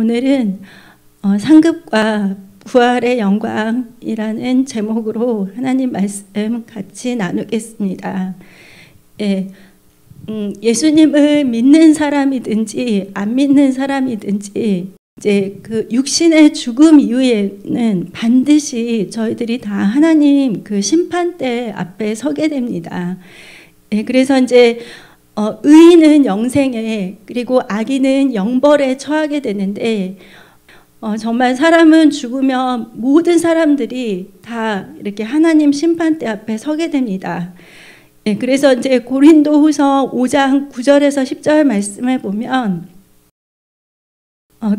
오늘은 상급과 부활의 영광이라는 제목으로 하나님 말씀 같이 나누겠습니다. 예수님을 믿는 사람이든지 안 믿는 사람이든지 이제 그 육신의 죽음 이후에는 반드시 저희들이 다 하나님 그 심판대 앞에 서게 됩니다. 그래서 이제 의인은 영생에 그리고 악인은 영벌에 처하게 되는데 정말 사람은 죽으면 모든 사람들이 다 이렇게 하나님 심판대 앞에 서게 됩니다. 그래서 이제 고린도후서 5장 9절에서 10절 말씀을 보면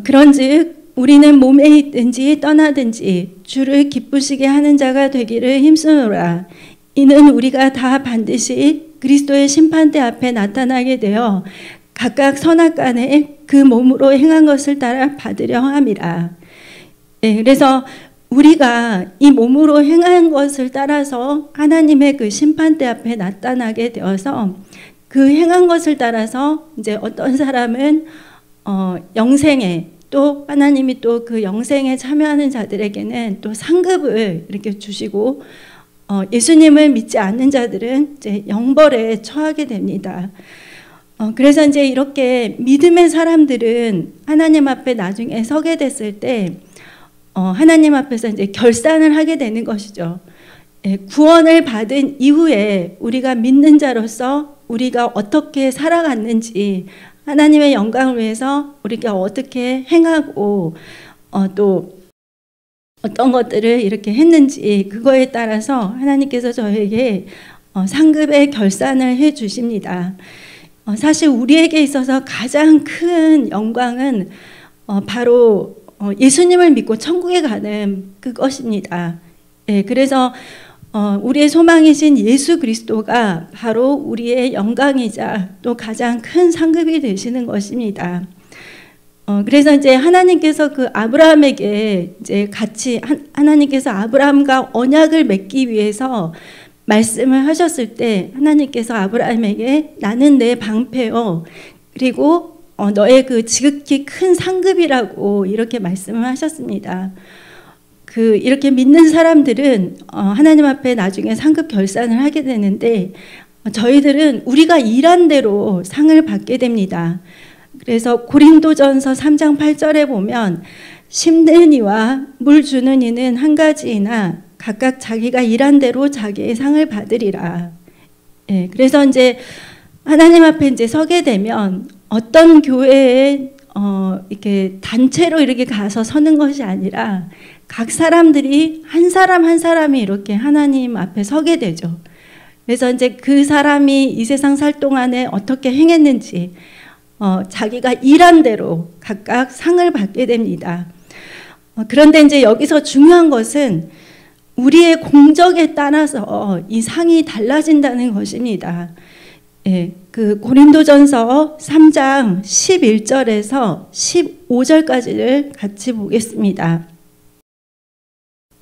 그런즉 우리는 몸에 있든지 떠나든지 주를 기쁘시게 하는 자가 되기를 힘쓰노라. 이는 우리가 다 반드시 그리스도의 심판대 앞에 나타나게 되어 각각 선악간에 그 몸으로 행한 것을 따라 받으려 함이라. 그래서 우리가 이 몸으로 행한 것을 따라서 하나님의 그 심판대 앞에 나타나게 되어서 그 행한 것을 따라서 이제 어떤 사람은 영생에 또 하나님이 또 그 영생에 참여하는 자들에게는 또 상급을 이렇게 주시고 예수님을 믿지 않는 자들은 이제 영벌에 처하게 됩니다. 그래서 이제 이렇게 믿음의 사람들은 하나님 앞에 나중에 서게 됐을 때 하나님 앞에서 이제 결산을 하게 되는 것이죠. 구원을 받은 이후에 우리가 믿는 자로서 우리가 어떻게 살아갔는지 하나님의 영광을 위해서 우리가 어떻게 행하고 또 어떤 것들을 이렇게 했는지 그거에 따라서 하나님께서 저에게 상급의 결산을 해 주십니다. 사실 우리에게 있어서 가장 큰 영광은 바로 예수님을 믿고 천국에 가는 그것입니다. 그래서 우리의 소망이신 예수 그리스도가 바로 우리의 영광이자 또 가장 큰 상급이 되시는 것입니다. 그래서 이제 하나님께서 그 아브라함에게 이제 같이 하나님께서 아브라함과 언약을 맺기 위해서 말씀을 하셨을 때 하나님께서 아브라함에게 나는 내 방패요 그리고 너의 그 지극히 큰 상급이라고 이렇게 말씀을 하셨습니다. 이렇게 믿는 사람들은 하나님 앞에 나중에 상급 결산을 하게 되는데 저희들은 우리가 일한 대로 상을 받게 됩니다. 그래서 고린도전서 3장 8절에 보면 심는 이와 물 주는 이는 한 가지이나 각각 자기가 일한 대로 자기의 상을 받으리라. 그래서 이제 하나님 앞에 이제 서게 되면 어떤 교회에 이렇게 단체로 이렇게 가서 서는 것이 아니라 각 사람들이 한 사람 한 사람이 이렇게 하나님 앞에 서게 되죠. 그래서 이제 그 사람이 이 세상 살 동안에 어떻게 행했는지 자기가 일한 대로 각각 상을 받게 됩니다. 그런데 이제 여기서 중요한 것은 우리의 공적에 따라서 이 상이 달라진다는 것입니다. 그 고린도전서 3장 11절에서 15절까지를 같이 보겠습니다.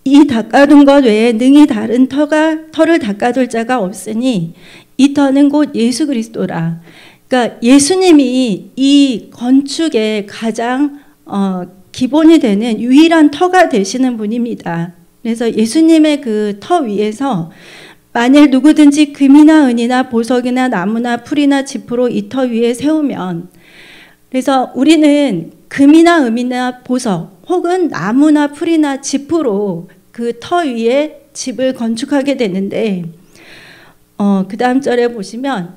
이 닦아둔 것 외에 능히 다른 터를 닦아둘 자가 없으니 이 터는 곧 예수 그리스도라. 그러니까 예수님이 이 건축의 가장 기본이 되는 유일한 터가 되시는 분입니다. 그래서 예수님의 그 터 위에서 만일 누구든지 금이나 은이나 보석이나 나무나 풀이나 짚으로 이 터 위에 세우면 그래서 우리는 금이나 은이나 보석 혹은 나무나 풀이나 짚으로 그 터 위에 집을 건축하게 되는데 그 다음 절에 보시면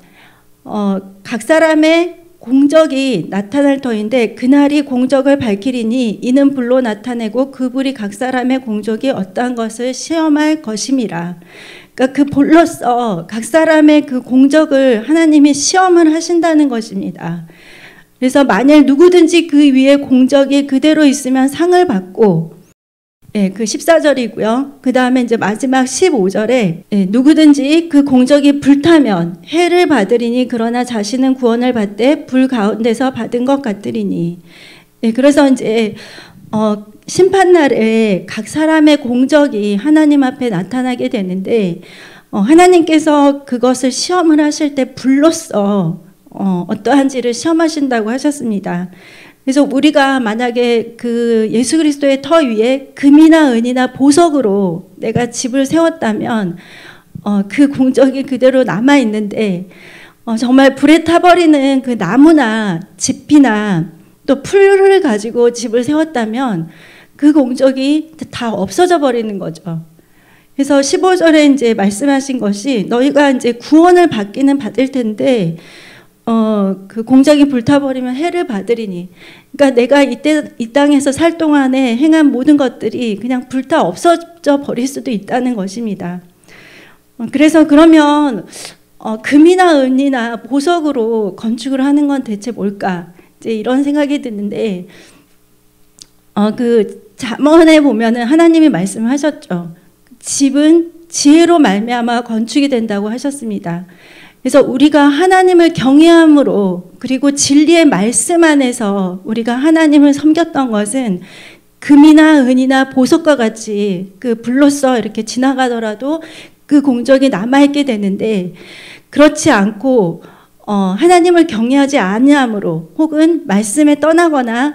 각 사람의 공적이 나타날 터인데 그날이 공적을 밝히리니 이는 불로 나타내고 그 불이 각 사람의 공적이 어떠한 것을 시험할 것임이라. 그러니까 그 불로써 각 사람의 그 공적을 하나님이 시험을 하신다는 것입니다. 그래서 만일 누구든지 그 위에 공적이 그대로 있으면 상을 받고 그 14절이고요. 그 다음에 이제 마지막 15절에 누구든지 그 공적이 불타면 해를 받으리니 그러나 자신은 구원을 받되 불 가운데서 받은 것 같으리니. 그래서 이제 심판날에 각 사람의 공적이 하나님 앞에 나타나게 되는데 하나님께서 그것을 시험을 하실 때 불로써 어떠한지를 시험하신다고 하셨습니다. 그래서 우리가 만약에 그 예수 그리스도의 터 위에 금이나 은이나 보석으로 내가 집을 세웠다면 그 공적이 그대로 남아 있는데 정말 불에 타버리는 그 나무나 집이나 또 풀을 가지고 집을 세웠다면 그 공적이 다 없어져 버리는 거죠. 그래서 15절에 이제 말씀하신 것이 너희가 이제 구원을 받기는 받을 텐데 그 공작이 불타버리면 해를 받으리니. 그러니까 내가 이 땅에서 살 동안에 행한 모든 것들이 그냥 불타 없어져 버릴 수도 있다는 것입니다. 그래서 그러면 금이나 은이나 보석으로 건축을 하는 건 대체 뭘까? 이제 이런 생각이 드는데 그 잠언에 보면은 하나님이 말씀하셨죠. 집은 지혜로 말미암아 건축이 된다고 하셨습니다. 그래서 우리가 하나님을 경외함으로 그리고 진리의 말씀 안에서 우리가 하나님을 섬겼던 것은 금이나 은이나 보석과 같이 그 불로써 이렇게 지나가더라도 그 공적이 남아있게 되는데 그렇지 않고 하나님을 경외하지 아니함으로 혹은 말씀에 떠나거나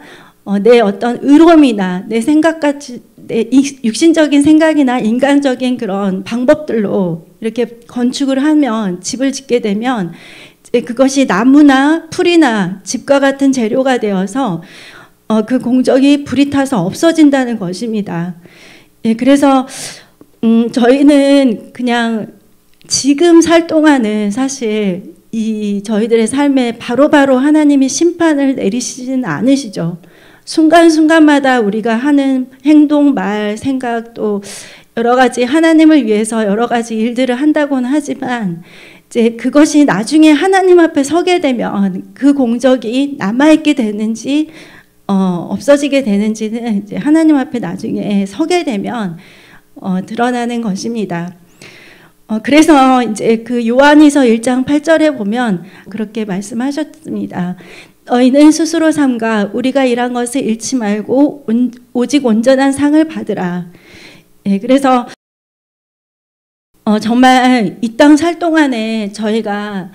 내 어떤 의로움이나 내 생각같이 내 육신적인 생각이나 인간적인 그런 방법들로 이렇게 건축을 하면 집을 짓게 되면 그것이 나무나 풀이나 집과 같은 재료가 되어서 그 공적이 불이 타서 없어진다는 것입니다. 예, 그래서 저희는 그냥 지금 살 동안은 사실 이 저희들의 삶에 바로바로 하나님이 심판을 내리시지는 않으시죠. 순간순간마다 우리가 하는 행동, 말, 생각 또 여러 가지 하나님을 위해서 여러 가지 일들을 한다고는 하지만 이제 그것이 나중에 하나님 앞에 서게 되면 그 공적이 남아있게 되는지 없어지게 되는지는 이제 하나님 앞에 나중에 서게 되면 드러나는 것입니다. 그래서 이제 그 요한이서 1장 8절에 보면 그렇게 말씀하셨습니다. 너희는 스스로 삼가 우리가 일한 것을 잃지 말고 오직 온전한 상을 받으라. 예, 그래서 정말 이 땅 살 동안에 저희가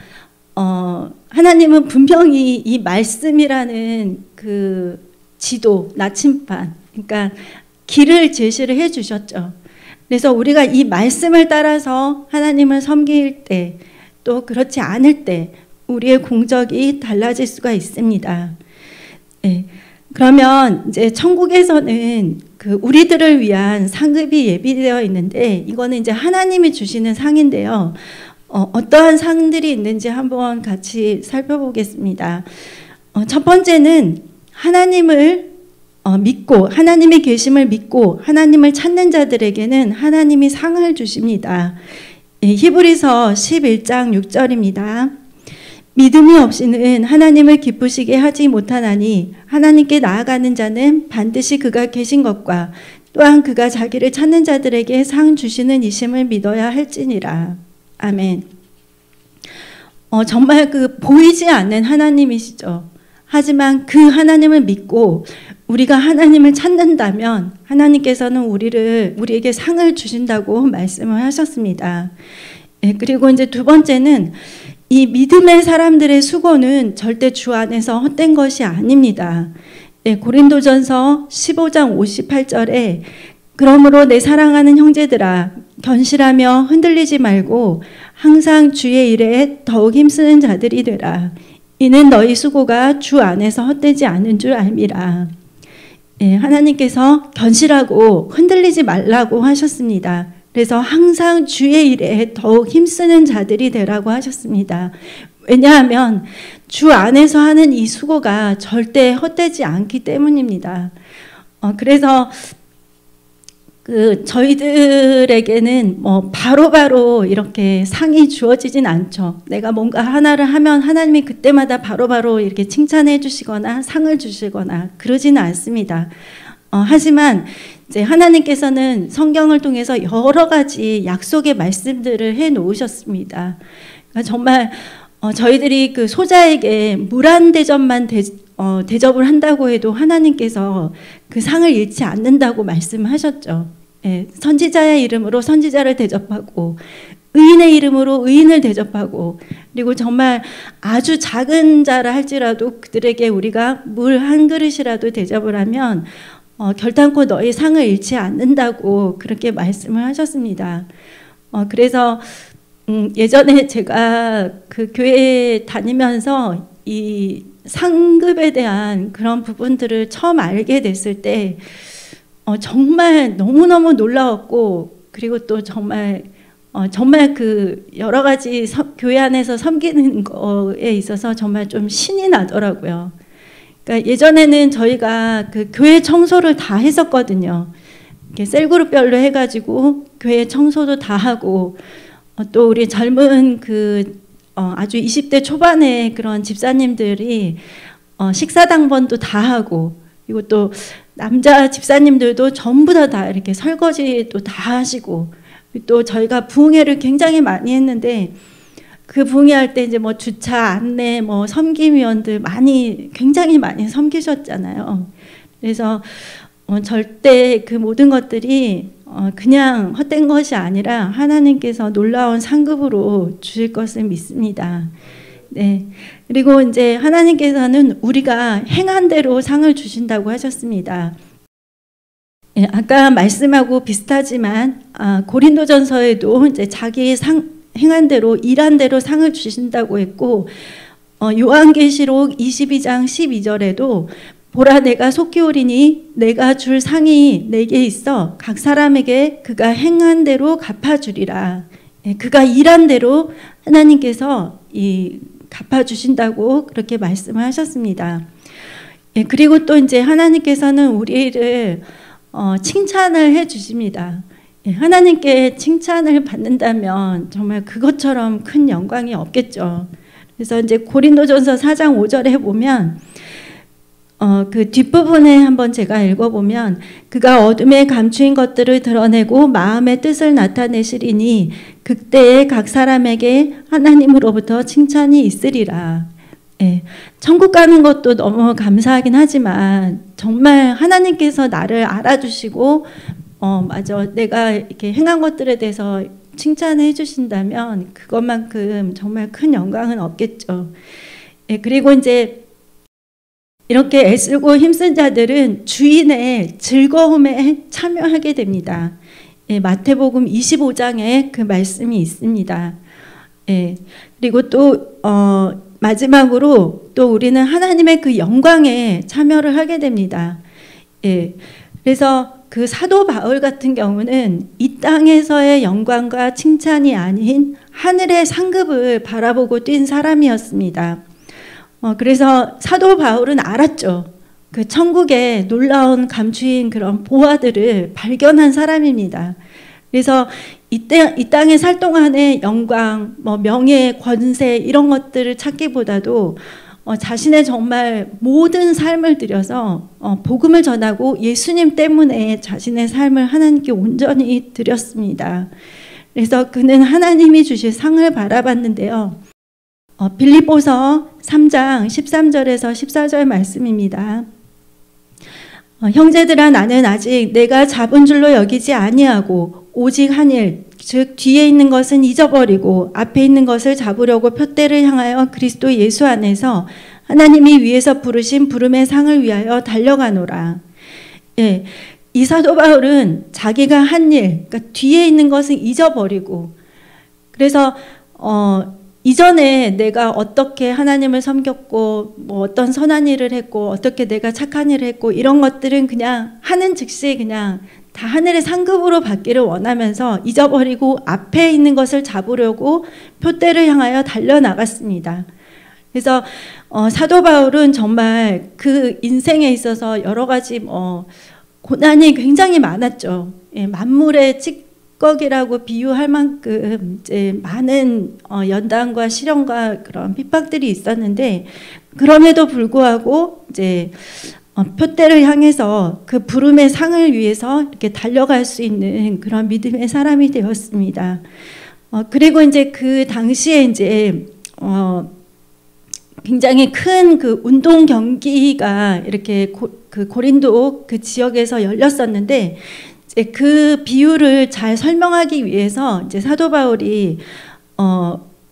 하나님은 분명히 이 말씀이라는 그 지도, 나침반, 그러니까 길을 제시를 해 주셨죠. 그래서 우리가 이 말씀을 따라서 하나님을 섬길 때, 또 그렇지 않을 때 우리의 공적이 달라질 수가 있습니다. 네. 그러면 이제 천국에서는 그 우리들을 위한 상급이 예비되어 있는데 이거는 이제 하나님이 주시는 상인데요. 어떠한 상들이 있는지 한번 같이 살펴보겠습니다. 첫 번째는 하나님을 믿고 하나님의 계심을 믿고 하나님을 찾는 자들에게는 하나님이 상을 주십니다. 히브리서 11장 6절입니다. 믿음이 없이는 하나님을 기쁘시게 하지 못하나니 하나님께 나아가는 자는 반드시 그가 계신 것과 또한 그가 자기를 찾는 자들에게 상 주시는 이심을 믿어야 할지니라. 아멘. 정말 그 보이지 않는 하나님이시죠. 하지만 그 하나님을 믿고 우리가 하나님을 찾는다면 하나님께서는 우리에게 상을 주신다고 말씀을 하셨습니다. 그리고 이제 두 번째는 이 믿음의 사람들의 수고는 절대 주 안에서 헛된 것이 아닙니다. 고린도전서 15장 58절에 그러므로 내 사랑하는 형제들아 견실하며 흔들리지 말고 항상 주의 일에 더욱 힘쓰는 자들이 되라. 이는 너희 수고가 주 안에서 헛되지 않은 줄 알미라. 하나님께서 견실하고 흔들리지 말라고 하셨습니다. 그래서 항상 주의 일에 더욱 힘쓰는 자들이 되라고 하셨습니다. 왜냐하면 주 안에서 하는 이 수고가 절대 헛되지 않기 때문입니다. 그래서 저희들에게는 바로바로 이렇게 상이 주어지진 않죠. 내가 뭔가 하나를 하면 하나님이 그때마다 바로바로 이렇게 칭찬해 주시거나 상을 주시거나 그러지는 않습니다. 하지만 이제 하나님께서는 성경을 통해서 여러 가지 약속의 말씀들을 해 놓으셨습니다. 그러니까 정말 저희들이 그 소자에게 물안 대접만 대접을 한다고 해도 하나님께서 그 상을 잃지 않는다고 말씀하셨죠. 예, 선지자의 이름으로 선지자를 대접하고 의인의 이름으로 의인을 대접하고, 그리고 정말 아주 작은 자라 할지라도 그들에게 우리가 물 한 그릇이라도 대접을 하면 결단코 너희 상을 잃지 않는다고 그렇게 말씀을 하셨습니다. 그래서 예전에 제가 그 교회 다니면서 이 상급에 대한 그런 부분들을 처음 알게 됐을 때 정말 너무너무 놀라웠고, 그리고 또 정말 그 여러 가지 교회 안에서 섬기는 거에 있어서 정말 좀 신이 나더라고요. 그러니까 예전에는 저희가 그 교회 청소를 다 했었거든요. 이렇게 셀그룹별로 해가지고 교회 청소도 다 하고, 또 우리 젊은 아주 20대 초반의 그런 집사님들이 식사 당번도 다 하고, 그리고 또 남자 집사님들도 전부 다 이렇게 설거지도 다 하시고, 또 저희가 부흥회를 굉장히 많이 했는데, 그 부흥회할 때 이제 뭐 주차, 안내, 뭐 섬김위원들 굉장히 많이 섬기셨잖아요. 그래서 절대 그 모든 것들이 그냥 헛된 것이 아니라 하나님께서 놀라운 상급으로 주실 것을 믿습니다. 네. 그리고 이제 하나님께서는 우리가 행한 대로 상을 주신다고 하셨습니다. 예, 아까 말씀하고 비슷하지만 고린도전서에도 이제 자기 행한 대로 일한 대로 상을 주신다고 했고, 요한계시록 22장 12절에도 보라 내가 속히 오리니 내가 줄 상이 내게 있어 각 사람에게 그가 행한 대로 갚아주리라. 예, 그가 일한 대로 하나님께서 갚아주신다고 그렇게 말씀을 하셨습니다. 예, 그리고 또 이제 하나님께서는 우리를 칭찬을 해 주십니다. 예, 하나님께 칭찬을 받는다면 정말 그것처럼 큰 영광이 없겠죠. 그래서 이제 고린도전서 4장 5절에 보면 그 뒷부분에 한번 제가 읽어보면, 그가 어둠에 감추인 것들을 드러내고 마음의 뜻을 나타내시리니 그때에 각 사람에게 하나님으로부터 칭찬이 있으리라. 예, 천국 가는 것도 너무 감사하긴 하지만 정말 하나님께서 나를 알아주시고 맞아, 내가 이렇게 행한 것들에 대해서 칭찬해 주신다면 그것만큼 정말 큰 영광은 없겠죠. 예, 그리고 이제 이렇게 애쓰고 힘쓴 자들은 주인의 즐거움에 참여하게 됩니다. 예, 마태복음 25장에 그 말씀이 있습니다. 예, 그리고 또 마지막으로 또 우리는 하나님의 그 영광에 참여를 하게 됩니다. 예, 그래서 그 사도 바울 같은 경우는 이 땅에서의 영광과 칭찬이 아닌 하늘의 상급을 바라보고 뛴 사람이었습니다. 그래서 사도 바울은 알았죠. 그 천국의 놀라운 감추인 그런 보화들을 발견한 사람입니다. 그래서 이 땅에 살 동안의 영광, 명예, 권세 이런 것들을 찾기보다도 자신의 정말 모든 삶을 들여서 복음을 전하고 예수님 때문에 자신의 삶을 하나님께 온전히 드렸습니다. 그래서 그는 하나님이 주실 상을 바라봤는데요. 빌립보서 3장 13절에서 14절 말씀입니다. 형제들아 나는 아직 내가 잡은 줄로 여기지 아니하고 오직 한 일, 즉 뒤에 있는 것은 잊어버리고 앞에 있는 것을 잡으려고 표대를 향하여 그리스도 예수 안에서 하나님이 위에서 부르신 부름의 상을 위하여 달려가노라. 예, 이 사도 바울은 자기가 한 일, 그러니까 뒤에 있는 것은 잊어버리고, 그래서 이전에 내가 어떻게 하나님을 섬겼고 뭐 어떤 선한 일을 했고 어떻게 내가 착한 일을 했고 이런 것들은 그냥 하는 즉시 그냥 다 하늘의 상급으로 받기를 원하면서 잊어버리고 앞에 있는 것을 잡으려고 표대를 향하여 달려나갔습니다. 그래서 사도 바울은 정말 그 인생에 있어서 여러 가지 고난이 굉장히 많았죠. 예, 만물의 찌꺼기라고 비유할 만큼 이제 많은 연단과 시련과 그런 핍박들이 있었는데, 그럼에도 불구하고 이제 표대를 향해서 그 부름의 상을 위해서 이렇게 달려갈 수 있는 그런 믿음의 사람이 되었습니다. 그리고 이제 그 당시에 이제 굉장히 큰 그 운동 경기가 이렇게 그 고린도 그 지역에서 열렸었는데, 이제 그 비유를 잘 설명하기 위해서 이제 사도 바울이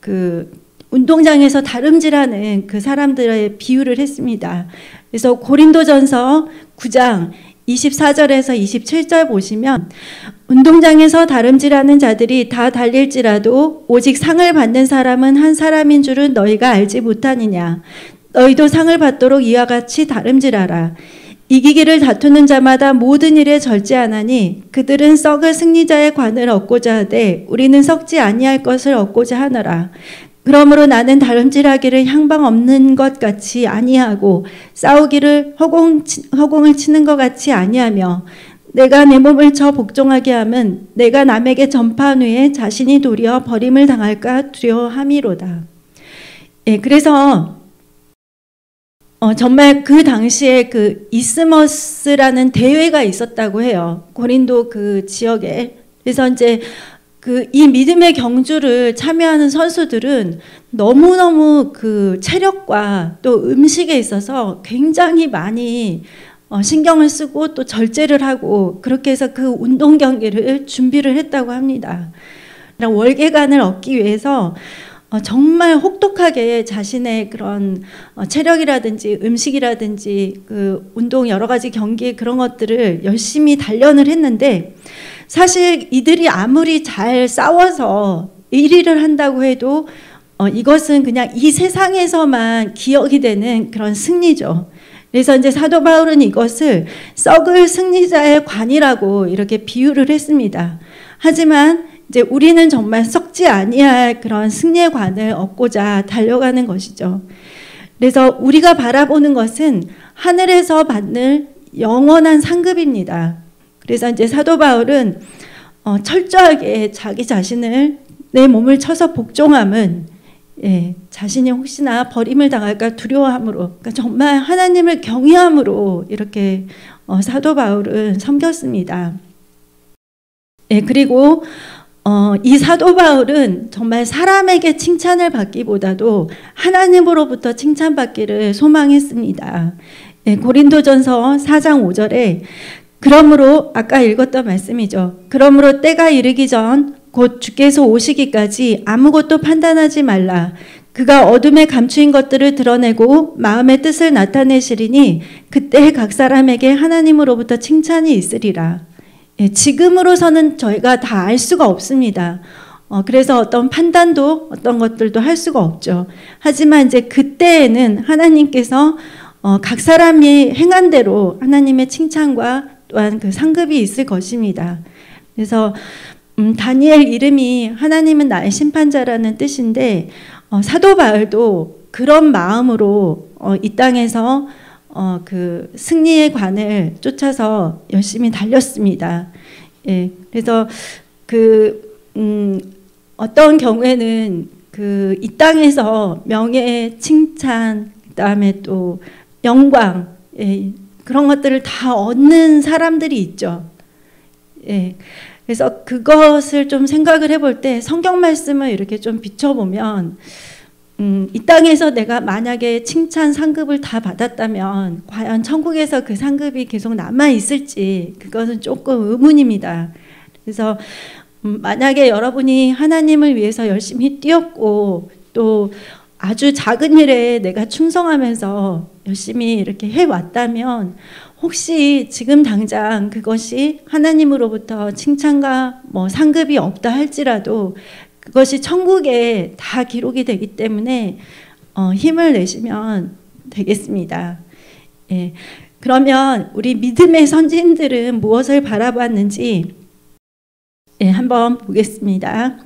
그 운동장에서 다름질하는 그 사람들의 비유를 했습니다. 그래서 고린도전서 9장 24절에서 27절 보시면 운동장에서 다름질하는 자들이 다 달릴지라도 오직 상을 받는 사람은 한 사람인 줄은 너희가 알지 못하느냐. 너희도 상을 받도록 이와 같이 다름질하라. 이기기를 다투는 자마다 모든 일에 절제하나니 그들은 썩을 승리자의 관을 얻고자 하되 우리는 썩지 아니할 것을 얻고자 하노라. 그러므로 나는 다름질하기를 향방 없는 것 같이 아니하고 싸우기를 허공을 치는 것 같이 아니하며 내가 내 몸을 저 복종하게 하면 내가 남에게 전파한 후에 자신이 도리어 버림을 당할까 두려워함이로다. 예, 그래서 정말 그 당시에 그 이스머스라는 대회가 있었다고 해요. 고린도 그 지역에. 그래서 이제 이 믿음의 경주를 참여하는 선수들은 너무너무 그 체력과 또 음식에 있어서 굉장히 많이 신경을 쓰고 또 절제를 하고 그렇게 해서 그 운동 경기를 준비를 했다고 합니다. 월계관을 얻기 위해서 정말 혹독하게 자신의 그런 체력이라든지 음식이라든지 그 운동 여러 가지 경기 그런 것들을 열심히 단련을 했는데 사실 이들이 아무리 잘 싸워서 1위를 한다고 해도 이것은 그냥 이 세상에서만 기억이 되는 그런 승리죠. 그래서 이제 사도 바울은 이것을 썩을 승리자의 관이라고 이렇게 비유를 했습니다. 하지만 이제 우리는 정말 썩지 아니할 그런 승리의 관을 얻고자 달려가는 것이죠. 그래서 우리가 바라보는 것은 하늘에서 받는 영원한 상급입니다. 그래서 이제 사도 바울은 철저하게 자기 자신을 내 몸을 쳐서 복종함은 자신이 혹시나 버림을 당할까 두려워함으로 그러니까 정말 하나님을 경외함으로 이렇게 사도 바울은 섬겼습니다. 그리고 이 사도 바울은 정말 사람에게 칭찬을 받기보다도 하나님으로부터 칭찬받기를 소망했습니다. 고린도전서 4장 5절에 그러므로 아까 읽었던 말씀이죠. 그러므로 때가 이르기 전 곧 주께서 오시기까지 아무것도 판단하지 말라. 그가 어둠에 감추인 것들을 드러내고 마음의 뜻을 나타내시리니 그때 각 사람에게 하나님으로부터 칭찬이 있으리라. 지금으로서는 저희가 다 알 수가 없습니다. 그래서 어떤 판단도 어떤 것들도 할 수가 없죠. 하지만 이제 그때에는 하나님께서 각 사람이 행한 대로 하나님의 칭찬과 또한 그 상급이 있을 것입니다. 그래서 다니엘 이름이 하나님은 나의 심판자라는 뜻인데 사도 바울도 그런 마음으로 이 땅에서 그 승리의 관을 쫓아서 열심히 달렸습니다. 그래서 어떤 경우에는 이 땅에서 명예, 칭찬, 그다음에 또 영광 그런 것들을 다 얻는 사람들이 있죠. 그래서 그것을 좀 생각을 해볼 때 성경 말씀을 이렇게 좀 비춰보면 이 땅에서 내가 만약에 칭찬 상급을 다 받았다면 과연 천국에서 그 상급이 계속 남아 있을지 그것은 조금 의문입니다. 그래서 만약에 여러분이 하나님을 위해서 열심히 뛰었고 또 아주 작은 일에 내가 충성하면서 열심히 이렇게 해왔다면 혹시 지금 당장 그것이 하나님으로부터 칭찬과 상급이 없다 할지라도 그것이 천국에 다 기록이 되기 때문에 힘을 내시면 되겠습니다. 그러면 우리 믿음의 선진들은 무엇을 바라봤는지 한번 보겠습니다.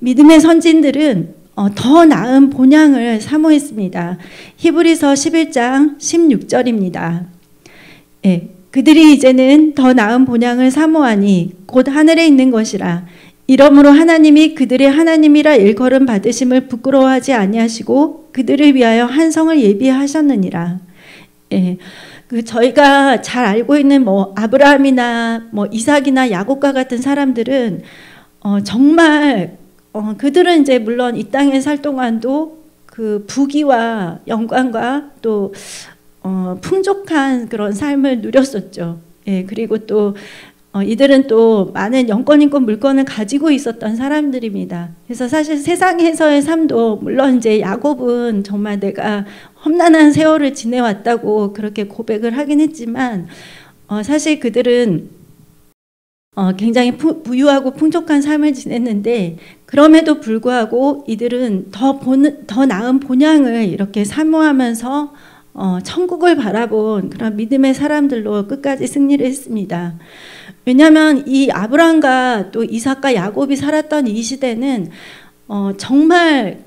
믿음의 선진들은 더 나은 본향을 사모했습니다. 히브리서 11장 16절입니다. 그들이 이제는 더 나은 본향을 사모하니 곧 하늘에 있는 것이라. 이러므로 하나님이 그들의 하나님이라 일컬음 받으심을 부끄러워하지 아니하시고 그들을 위하여 한 성을 예비하셨느니라. 저희가 잘 알고 있는 아브라함이나 이삭이나 야곱과 같은 사람들은 정말 그들은 이제 물론 이 땅에 살 동안도 그 부귀와 영광과 또 풍족한 그런 삶을 누렸었죠. 예, 그리고 또 이들은 또 많은 영권, 인권, 물권을 가지고 있었던 사람들입니다. 그래서 사실 세상에서의 삶도 물론 이제 야곱은 정말 내가 험난한 세월을 지내왔다고 그렇게 고백을 하긴 했지만 사실 그들은 굉장히 부유하고 풍족한 삶을 지냈는데 그럼에도 불구하고 이들은 더 나은 본향을 이렇게 사모하면서 천국을 바라본 그런 믿음의 사람들로 끝까지 승리를 했습니다. 왜냐하면 이 아브라함과 또 이삭과 야곱이 살았던 이 시대는 정말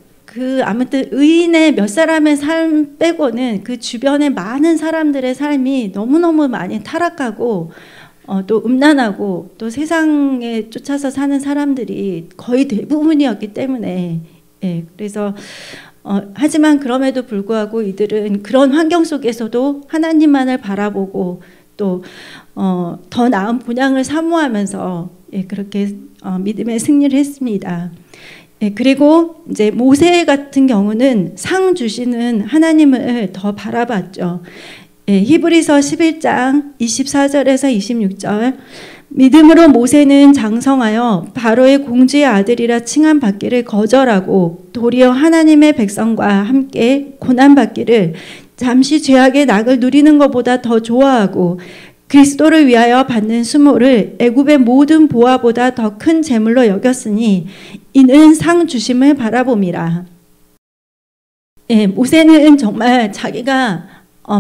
아무튼 의인의 몇 사람의 삶 빼고는 그 주변의 많은 사람들의 삶이 너무너무 많이 타락하고 또 음란하고 또 세상에 쫓아서 사는 사람들이 거의 대부분이었기 때문에 예, 그래서 하지만 그럼에도 불구하고 이들은 그런 환경 속에서도 하나님만을 바라보고 또 더 나은 본향을 사모하면서 예, 그렇게 믿음의 승리를 했습니다. 예, 그리고 이제 모세 같은 경우는 상 주시는 하나님을 더 바라봤죠. 예, 히브리서 11장 24절에서 26절 믿음으로 모세는 장성하여 바로의 공주의 아들이라 칭함받기를 거절하고 도리어 하나님의 백성과 함께 고난받기를 잠시 죄악의 낙을 누리는 것보다 더 좋아하고 그리스도를 위하여 받는 수모를 애굽의 모든 보화보다 더 큰 재물로 여겼으니 이는 상 주심을 바라봄이라. 예, 모세는 정말 자기가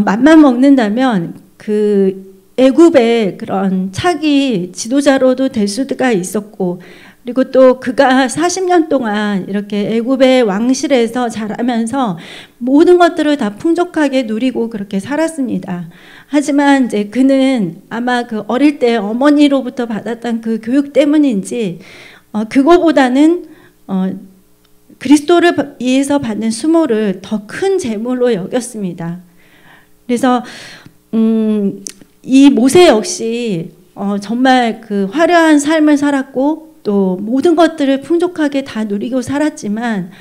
맘만 먹는다면 그 애굽의 그런 차기 지도자로도 될 수가 있었고 그리고 또 그가 40년 동안 이렇게 애굽의 왕실에서 자라면서 모든 것들을 다 풍족하게 누리고 그렇게 살았습니다. 하지만 이제 그는 아마 그 어릴 때 어머니로부터 받았던 그 교육 때문인지 그거보다는 그리스도를 위해서 받는 수모를 더 큰 재물로 여겼습니다. 그래서 이 모세 역시 정말 그 화려한 삶을 살았고 또 모든 것들을 풍족하게 다 누리고 살았지만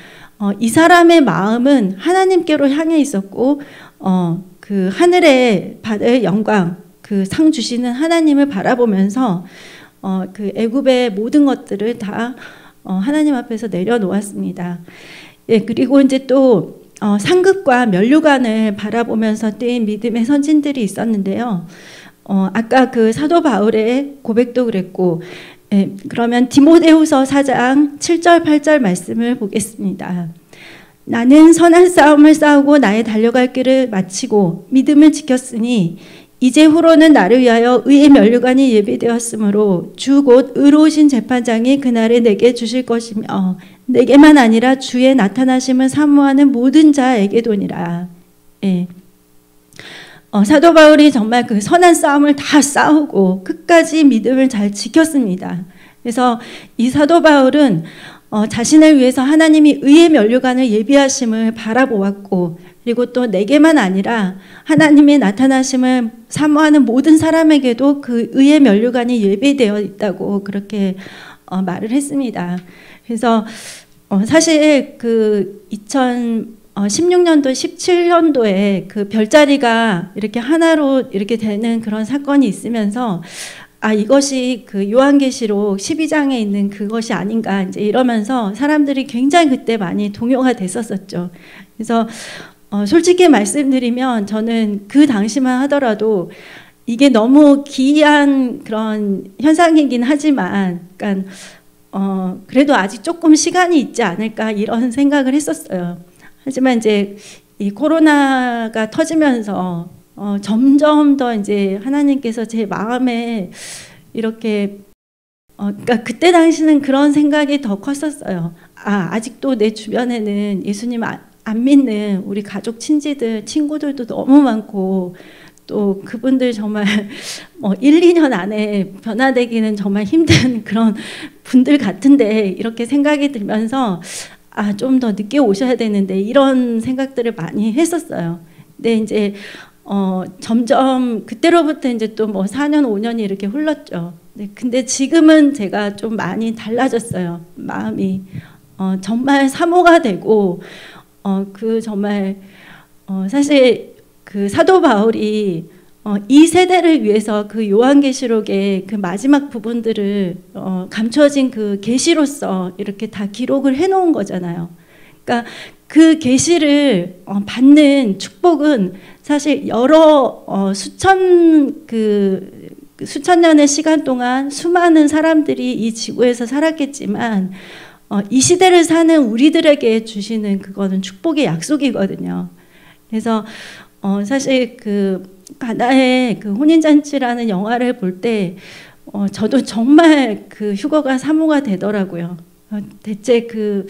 이 사람의 마음은 하나님께로 향해 있었고 그 하늘에 받을 영광, 그 상 주시는 하나님을 바라보면서 그 애굽의 모든 것들을 다 하나님 앞에서 내려놓았습니다. 예, 그리고 이제 또 상급과 면류관을 바라보면서 뛴 믿음의 선진들이 있었는데요. 아까 그 사도 바울의 고백도 그랬고, 예, 그러면 디모데후서 4장 7절 8절 말씀을 보겠습니다. 나는 선한 싸움을 싸우고 나의 달려갈 길을 마치고 믿음을 지켰으니 이제 후로는 나를 위하여 의의 면류관이 예비되었으므로 주 곧 의로우신 재판장이 그날에 내게 주실 것이며 내게만 아니라 주의 나타나심을 사모하는 모든 자에게도니라. 예. 사도 바울이 정말 그 선한 싸움을 다 싸우고 끝까지 믿음을 잘 지켰습니다. 그래서 이 사도 바울은 자신을 위해서 하나님이 의의 면류관을 예비하심을 바라보았고 그리고 또 내게만 아니라 하나님의 나타나심을 사모하는 모든 사람에게도 그 의의 면류관이 예비되어 있다고 그렇게 말을 했습니다. 그래서 사실 그 2016년도 17년도에 그 별자리가 이렇게 하나로 이렇게 되는 그런 사건이 있으면서 이것이 그 요한계시록 12장에 있는 그것이 아닌가 이제 이러면서 사람들이 굉장히 그때 많이 동요가 됐었었죠. 그래서 솔직히 말씀드리면 저는 그 당시만 하더라도 이게 너무 기이한 그런 현상이긴 하지만 그러니까 그래도 아직 조금 시간이 있지 않을까 이런 생각을 했었어요. 하지만 이제 이 코로나가 터지면서 점점 더 이제 하나님께서 제 마음에 이렇게 그러니까 그때 당시는 그런 생각이 더 컸었어요. 아직도 내 주변에는 예수님 안 믿는 우리 가족 친지들 친구들도 너무 많고 또 그분들 정말 1, 2년 안에 변화되기는 정말 힘든 그런 분들 같은데 이렇게 생각이 들면서 좀 더 늦게 오셔야 되는데 이런 생각들을 많이 했었어요. 근데 이제 점점 그때로부터 이제 또 뭐 4년, 5년이 이렇게 흘렀죠. 네, 근데 지금은 제가 좀 많이 달라졌어요. 마음이 정말 사모가 되고 그 정말 사실 그 사도 바울이 이 세대를 위해서 그 요한계시록의 그 마지막 부분들을 감춰진 그 계시로서 이렇게 다 기록을 해놓은 거잖아요. 그러니까 그 계시를 받는 축복은 사실 여러 수천 년의 시간 동안 수많은 사람들이 이 지구에서 살았겠지만 이 시대를 사는 우리들에게 주시는 그거는 축복의 약속이거든요. 그래서 사실 그 가나의 그 혼인잔치라는 영화를 볼 때 저도 정말 그 휴거가 사모가 되더라고요. 대체 그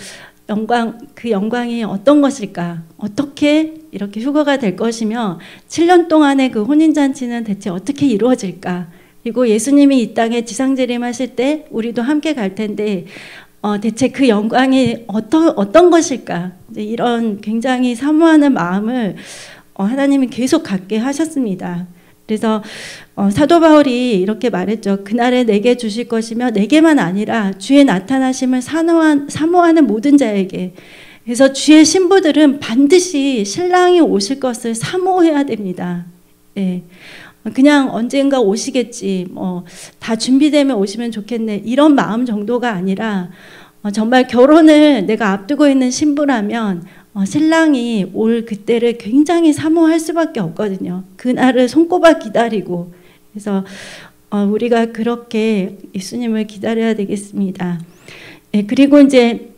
영광이 어떤 것일까? 어떻게 이렇게 휴거가 될 것이며 7년 동안의 그 혼인잔치는 대체 어떻게 이루어질까? 그리고 예수님이 이 땅에 지상재림하실 때 우리도 함께 갈 텐데 대체 그 영광이 어떤 것일까? 이런 굉장히 사모하는 마음을 하나님이 계속 갖게 하셨습니다. 그래서 사도 바울이 이렇게 말했죠. 그날에 내게 주실 것이며 내게만 아니라 주의 나타나심을 사모하는 모든 자에게. 그래서 주의 신부들은 반드시 신랑이 오실 것을 사모해야 됩니다. 예. 그냥 언젠가 오시겠지, 다 준비되면 오시면 좋겠네, 이런 마음 정도가 아니라 정말 결혼을 내가 앞두고 있는 신부라면 신랑이 올 그때를 굉장히 사모할 수밖에 없거든요. 그날을 손꼽아 기다리고. 그래서 우리가 그렇게 예수님을 기다려야 되겠습니다. 예, 그리고 이제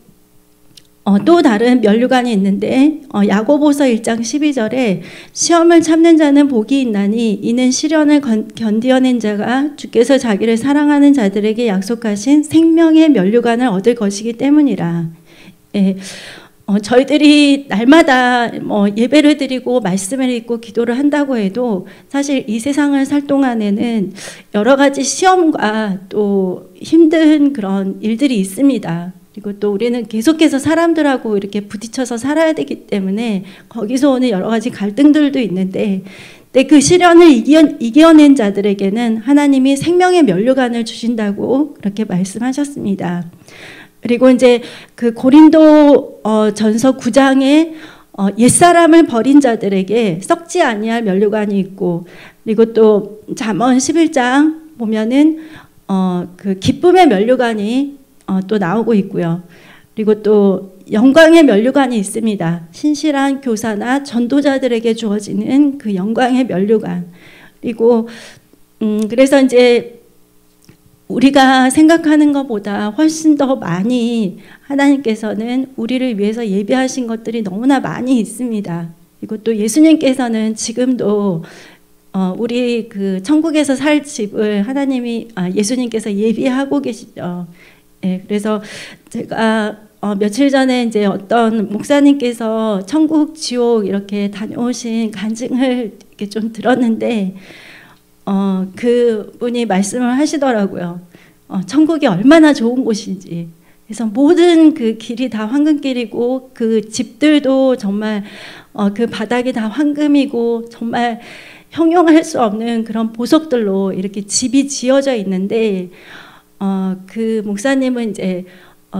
또 다른 면류관이 있는데 야고보서 1장 12절에 시험을 참는 자는 복이 있나니 이는 시련을 견디어낸 자가 주께서 자기를 사랑하는 자들에게 약속하신 생명의 면류관을 얻을 것이기 때문이라. 예, 저희들이 날마다 예배를 드리고 말씀을 읽고 기도를 한다고 해도 사실 이 세상을 살 동안에는 여러 가지 시험과 또 힘든 그런 일들이 있습니다. 그리고 또 우리는 계속해서 사람들하고 이렇게 부딪혀서 살아야 되기 때문에 거기서 오는 여러 가지 갈등들도 있는데 그 시련을 이겨낸 자들에게는 하나님이 생명의 면류관을 주신다고 그렇게 말씀하셨습니다. 그리고 이제 그 고린도 전서 9장에 옛사람을 버린 자들에게 썩지 아니할 면류관이 있고, 그리고 또 잠언 11장 보면은 그 기쁨의 면류관이 또 나오고 있고요. 그리고 또 영광의 면류관이 있습니다. 신실한 교사나 전도자들에게 주어지는 그 영광의 면류관. 그리고 그래서 이제 우리가 생각하는 것보다 훨씬 더 많이 하나님께서는 우리를 위해서 예비하신 것들이 너무나 많이 있습니다. 그리고 또 예수님께서는 지금도 우리 그 천국에서 살 집을 예수님께서 예비하고 계시죠. 예, 그래서 제가 며칠 전에 이제 어떤 목사님께서 천국, 지옥 이렇게 다녀오신 간증을 이렇게 좀 들었는데, 그분이 말씀을 하시더라고요. 천국이 얼마나 좋은 곳인지. 그래서 모든 그 길이 다 황금길이고 그 집들도 정말 그 바닥이 다 황금이고 정말 형용할 수 없는 그런 보석들로 이렇게 집이 지어져 있는데, 그 목사님은 이제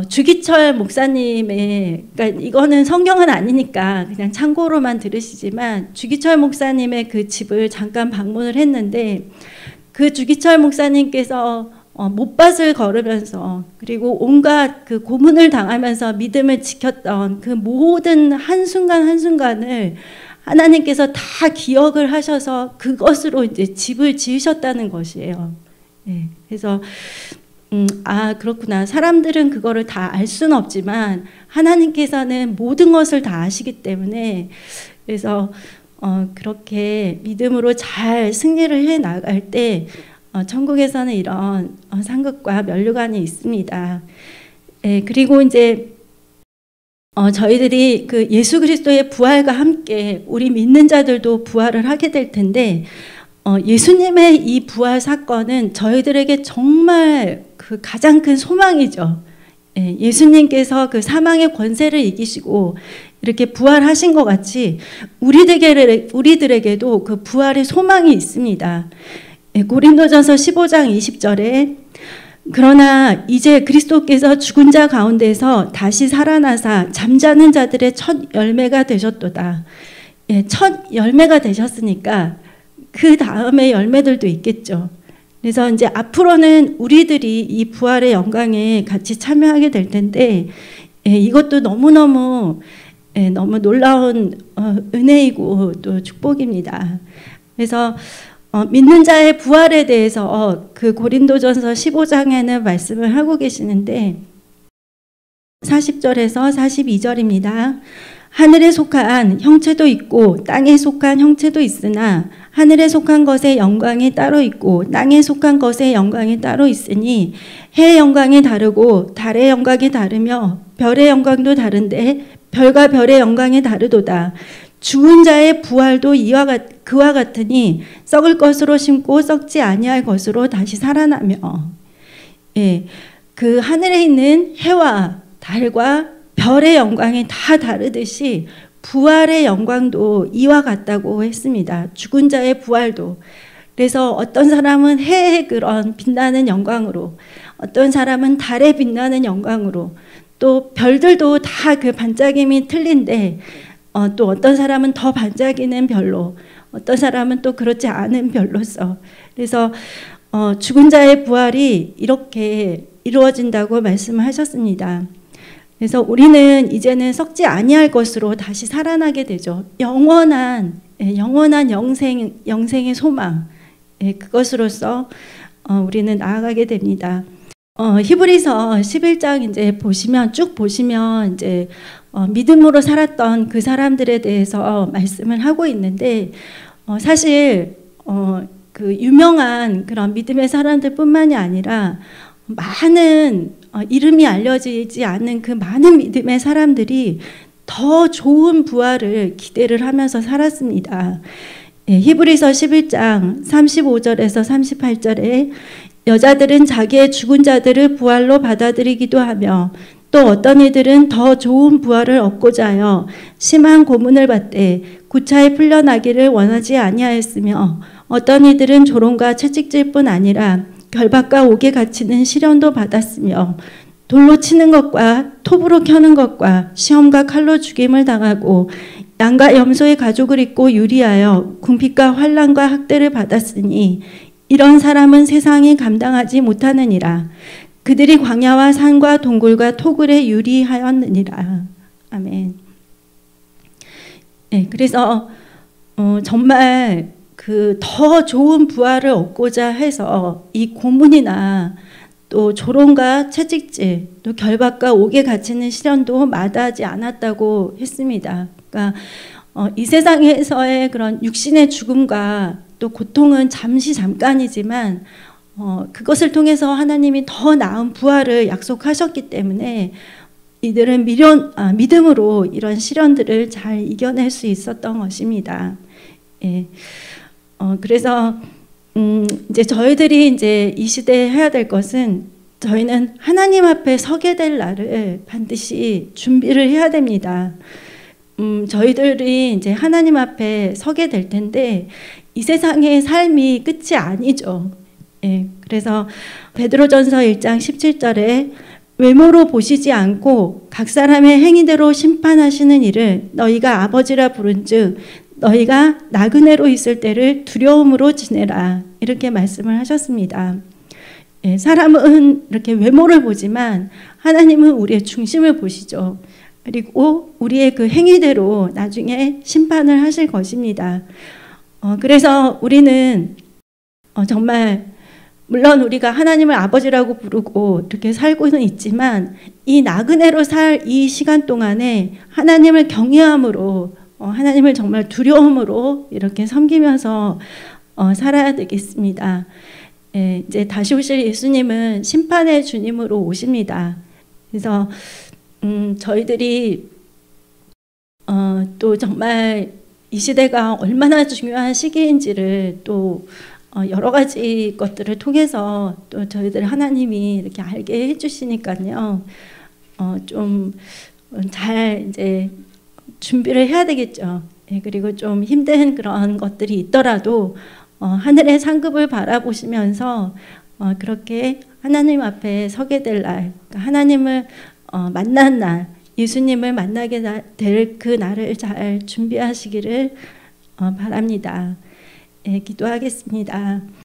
주기철 목사님의, 그러니까 이거는 성경은 아니니까 그냥 참고로만 들으시지만 주기철 목사님의 그 집을 잠깐 방문을 했는데, 그 주기철 목사님께서 못밭을 걸으면서 그리고 온갖 그 고문을 당하면서 믿음을 지켰던 그 모든 한순간 한순간을 하나님께서 다 기억을 하셔서 그것으로 이제 집을 지으셨다는 것이에요. 네, 그래서 그렇구나. 사람들은 그거를 다 알 수는 없지만 하나님께서는 모든 것을 다 아시기 때문에, 그래서 그렇게 믿음으로 잘 승리를 해 나갈 때 천국에서는 이런 상급과 면류관이 있습니다. 예, 그리고 이제 저희들이 그 예수 그리스도의 부활과 함께 우리 믿는 자들도 부활을 하게 될 텐데, 예수님의 이 부활 사건은 저희들에게 정말 그 가장 큰 소망이죠. 예, 예수님께서 그 사망의 권세를 이기시고 이렇게 부활하신 것 같이 우리들에게도 그 부활의 소망이 있습니다. 예, 고린도전서 15장 20절에 그러나 이제 그리스도께서 죽은 자 가운데서 다시 살아나사 잠자는 자들의 첫 열매가 되셨도다. 예, 첫 열매가 되셨으니까 그 다음에 열매들도 있겠죠. 그래서 이제 앞으로는 우리들이 이 부활의 영광에 같이 참여하게 될 텐데, 이것도 너무너무 너무 놀라운 은혜이고 또 축복입니다. 그래서 믿는 자의 부활에 대해서 그 고린도전서 15장에는 말씀을 하고 계시는데 40절에서 42절입니다. 하늘에 속한 형체도 있고 땅에 속한 형체도 있으나 하늘에 속한 것의 영광이 따로 있고 땅에 속한 것의 영광이 따로 있으니 해의 영광이 다르고 달의 영광이 다르며 별의 영광도 다른데 별과 별의 영광이 다르도다. 죽은 자의 부활도 그와 같으니 썩을 것으로 심고 썩지 아니할 것으로 다시 살아나며, 그 하늘에 있는 해와 달과 별의 영광이 다 다르듯이 부활의 영광도 이와 같다고 했습니다. 죽은 자의 부활도. 그래서 어떤 사람은 해의 그런 빛나는 영광으로, 어떤 사람은 달에 빛나는 영광으로, 또 별들도 다 그 반짝임이 틀린데 또 어떤 사람은 더 반짝이는 별로, 어떤 사람은 또 그렇지 않은 별로서, 그래서 죽은 자의 부활이 이렇게 이루어진다고 말씀하셨습니다. 그래서 우리는 이제는 썩지 아니할 것으로 다시 살아나게 되죠. 영원한 영생의 소망, 그것으로서 우리는 나아가게 됩니다. 히브리서 11장 이제 쭉 보시면 이제 믿음으로 살았던 그 사람들에 대해서 말씀을 하고 있는데, 사실 그 유명한 그런 믿음의 사람들뿐만이 아니라 많은 이름이 알려지지 않는 그 많은 믿음의 사람들이 더 좋은 부활을 기대를 하면서 살았습니다. 히브리서 11장 35절에서 38절에 여자들은 자기의 죽은 자들을 부활로 받아들이기도 하며 또 어떤 이들은 더 좋은 부활을 얻고자 하여 심한 고문을 받되 구차히 풀려나기를 원하지 아니하였으며 어떤 이들은 조롱과 채찍질뿐 아니라 결박과 옥에 갇히는 시련도 받았으며 돌로 치는 것과 톱으로 켜는 것과 시험과 칼로 죽임을 당하고 양과 염소의 가죽을 입고 유리하여 궁핍과 환난과 학대를 받았으니 이런 사람은 세상이 감당하지 못하느니라. 그들이 광야와 산과 동굴과 토굴에 유리하였느니라. 아멘. 그래서 정말 그 더 좋은 부활을 얻고자 해서 이 고문이나 또 조롱과 채찍질, 또 결박과 옥에 갇히는 시련도 마다하지 않았다고 했습니다. 그러니까 이 세상에서의 그런 육신의 죽음과 또 고통은 잠깐이지만 그것을 통해서 하나님이 더 나은 부활을 약속하셨기 때문에 이들은 믿음으로 이런 시련들을 잘 이겨낼 수 있었던 것입니다. 그래서 이제 저희들이 이제 이 시대에 해야 될 것은 저희는 하나님 앞에 서게 될 날을 반드시 준비를 해야 됩니다. 저희들이 이제 하나님 앞에 서게 될 텐데 이 세상의 삶이 끝이 아니죠. 그래서 베드로전서 1장 17절에 외모로 보시지 않고 각 사람의 행위대로 심판하시는 이를 너희가 아버지라 부른즉 너희가 나그네로 있을 때를 두려움으로 지내라, 이렇게 말씀을 하셨습니다. 사람은 이렇게 외모를 보지만 하나님은 우리의 중심을 보시죠. 그리고 우리의 그 행위대로 나중에 심판을 하실 것입니다. 그래서 우리는 정말 물론 우리가 하나님을 아버지라고 부르고 이렇게 살고는 있지만 이 나그네로 살 이 시간 동안에 하나님을 경외함으로, 하나님을 정말 두려움으로 이렇게 섬기면서 살아야 되겠습니다. 이제 다시 오실 예수님은 심판의 주님으로 오십니다. 그래서 저희들이 또 정말 이 시대가 얼마나 중요한 시기인지를 또 여러 가지 것들을 통해서 또 저희들 하나님이 이렇게 알게 해주시니까요. 좀 잘 이제 준비를 해야 되겠죠. 그리고 좀 힘든 그런 것들이 있더라도 하늘의 상급을 바라보시면서 그렇게 하나님 앞에 서게 될 날, 그러니까 하나님을 만난 날, 예수님을 만나게 될 그 날을 잘 준비하시기를 바랍니다. 기도하겠습니다.